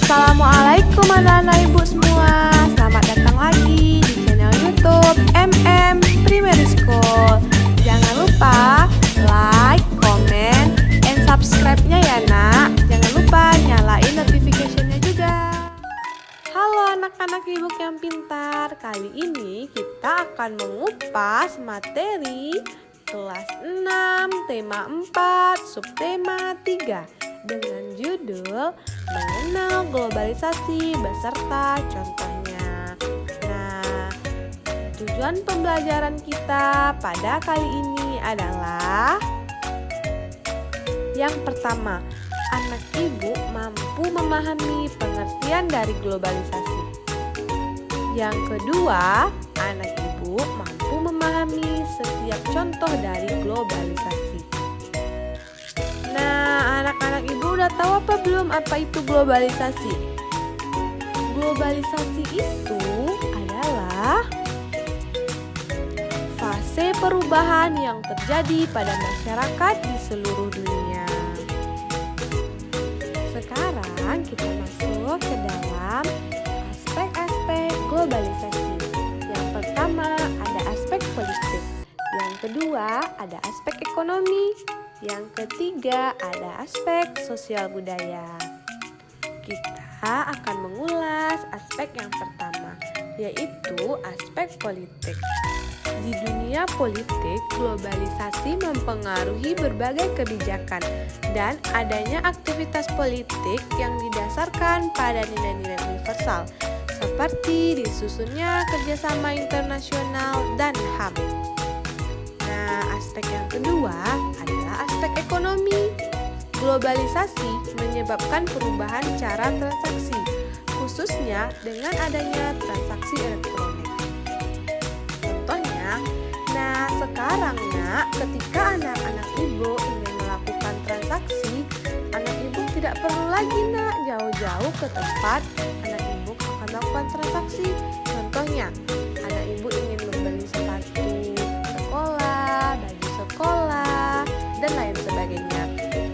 Assalamualaikum anak-anak ibu semua. Selamat datang lagi di channel YouTube Primary School. Jangan lupa like, comment, and subscribe-nya ya nak. Jangan lupa nyalain notification-nya juga. Halo anak-anak ibu yang pintar. Kali ini kita akan mengupas materi kelas 6, tema 4, subtema 3 dengan judul Mengenal Globalisasi beserta contohnya. Nah, tujuan pembelajaran kita pada kali ini adalah yang pertama, anak ibu mampu memahami pengertian dari globalisasi. Yang kedua, anak ibu mampu memahami setiap contoh dari globalisasi. Nah, anak-anak ibu udah tahu apa belum apa itu globalisasi? Globalisasi itu adalah fase perubahan yang terjadi pada masyarakat di seluruh dunia. Sekarang kita masuk ke dalam aspek-aspek globalisasi. Yang pertama ada aspek politik, yang kedua ada aspek ekonomi, yang ketiga ada aspek sosial budaya. Kita akan mengulas aspek yang pertama, yaitu aspek politik. Di dunia politik, globalisasi mempengaruhi berbagai kebijakan dan adanya aktivitas politik yang didasarkan pada nilai-nilai universal, seperti disusunnya kerjasama internasional dan HAM. Nah, aspek yang kedua adalah aspek ekonomi. Globalisasi menyebabkan perubahan cara transaksi, khususnya dengan adanya transaksi elektronik. Contohnya, nah sekarang nak, ketika anak-anak ibu ingin melakukan transaksi, anak ibu tidak perlu lagi nak jauh-jauh ke tempat anak ibu akan melakukan transaksi. Contohnya, anak ibu ingin membeli sepatu sekolah, baju sekolah, dan lain sebagainya.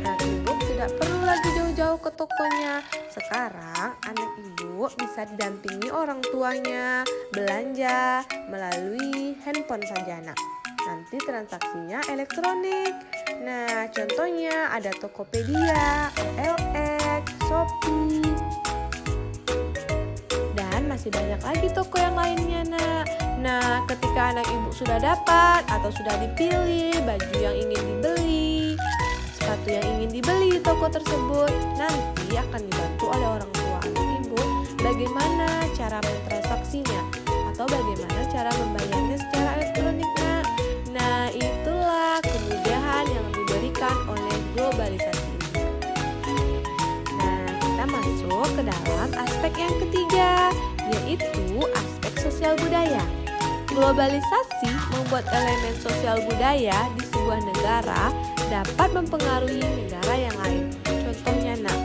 Anak ibu tidak perlu lagi jauh-jauh ke tokonya. Sekarang anak ibu bisa didampingi orang tuanya belanja melalui handphone saja nak. Nanti transaksinya elektronik. Nah, contohnya ada Tokopedia, OLX, Shopee, dan masih banyak lagi toko yang lainnya nak. Nah, ketika anak ibu sudah dapat atau sudah dipilih baju yang ingin dibeli, sepatu yang ingin dibeli di toko tersebut, nanti akan dibantu oleh orang tua anak ibu bagaimana cara mentransaksinya atau bagaimana cara membayarnya secara elektronik nak. Nah, itulah kemudahan yang diberikan oleh globalisasi ini. Nah, kita masuk ke dalam aspek yang ketiga, yaitu aspek sosial budaya. Globalisasi membuat elemen sosial budaya di sebuah negara dapat mempengaruhi negara yang lain. Contohnya nak,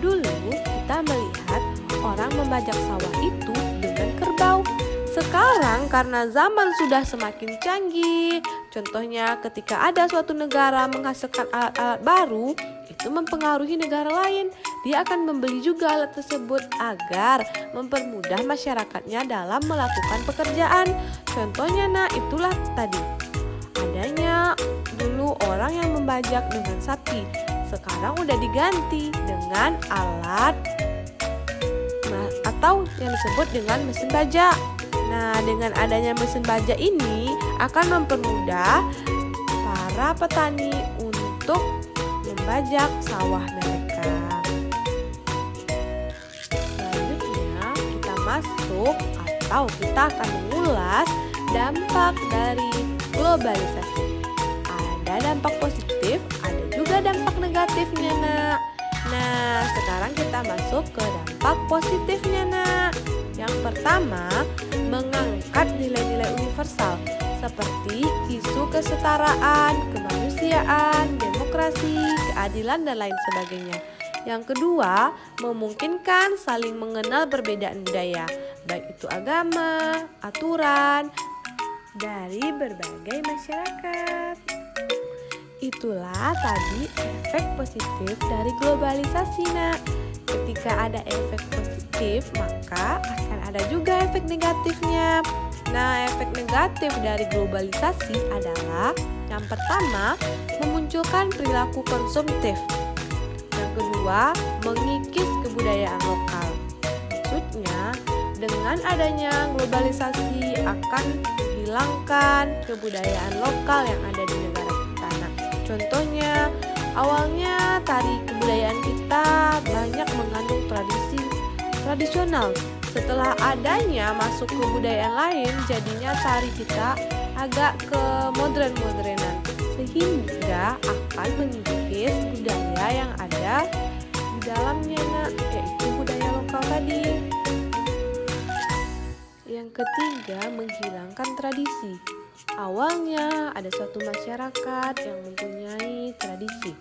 dulu kita melihat orang membajak sawah itu dengan kerbau. Sekarang karena zaman sudah semakin canggih, contohnya ketika ada suatu negara menghasilkan alat-alat baru, itu mempengaruhi negara lain. Dia akan membeli juga alat tersebut agar mempermudah masyarakatnya dalam melakukan pekerjaan. Contohnya nah, itulah tadi. Adanya dulu orang yang membajak dengan sapi, sekarang udah diganti dengan alat atau yang disebut dengan mesin baja. Nah, dengan adanya mesin baja ini akan mempermudah para petani untuk membajak sawah mereka. Selanjutnya kita masuk atau kita akan mengulas dampak dari globalisasi. Ada dampak positif, ada juga dampak negatifnya nak. Nah, sekarang kita masuk ke dampak positifnya nak. Yang pertama, mengangkat nilai-nilai universal seperti isu kesetaraan, kemanusiaan, demokrasi, keadilan, dan lain sebagainya. Yang kedua, memungkinkan saling mengenal perbedaan budaya, baik itu agama, aturan, dari berbagai masyarakat. Itulah tadi efek positif dari globalisasi nak. ketika ada efek positif, maka akan ada juga efek negatifnya. Nah, efek negatif dari globalisasi adalah yang pertama, memunculkan perilaku konsumtif. Yang kedua, mengikis kebudayaan lokal. Maksudnya, dengan adanya globalisasi akan menghilangkan kebudayaan lokal yang ada di negara kita. Nah, contohnya, awalnya tari kebudayaan kita banyak mengandung tradisi tradisional. Setelah adanya masuk ke budaya lain, jadinya tari kita agak ke modern-modernan, sehingga akan mengikis budaya yang ada di dalamnya, yaitu budaya lokal tadi. Yang ketiga, menghilangkan tradisi. Awalnya ada suatu masyarakat yang mempunyai tradisi.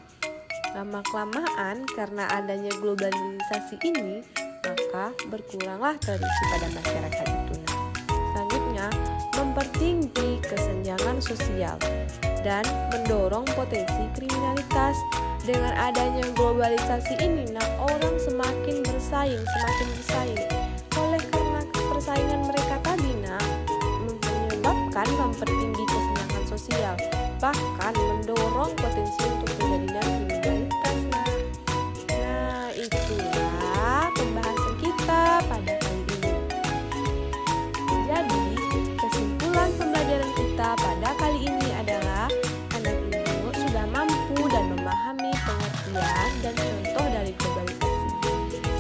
Lama-kelamaan karena adanya globalisasi ini, maka berkuranglah tradisi pada masyarakat itu. Selanjutnya, mempertinggi kesenjangan sosial dan mendorong potensi kriminalitas. Dengan adanya globalisasi ini, orang semakin bersaing. Oleh karena persaingan mereka tadi, menyebabkan mempertinggi kesenjangan sosial, bahkan mendorong potensi untuk terjadinya kriminalitas. Nah, itulah pembahasan kita pada kali ini. Jadi, kesimpulan pembelajaran kita pada kali ini adalah anak ibu sudah mampu dan memahami pengertian dan contoh dari globalisasi.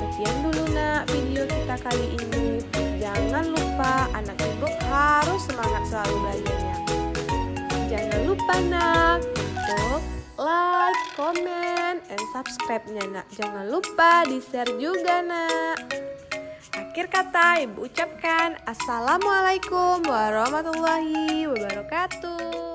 Sekian dulu video kita kali ini. Jangan lupa anak ibu harus semangat selalu belajarnya. Jangan lupa untuk like, comment, and subscribe-nya Jangan lupa di-share juga Akhir kata ibu ucapkan Assalamualaikum warahmatullahi wabarakatuh.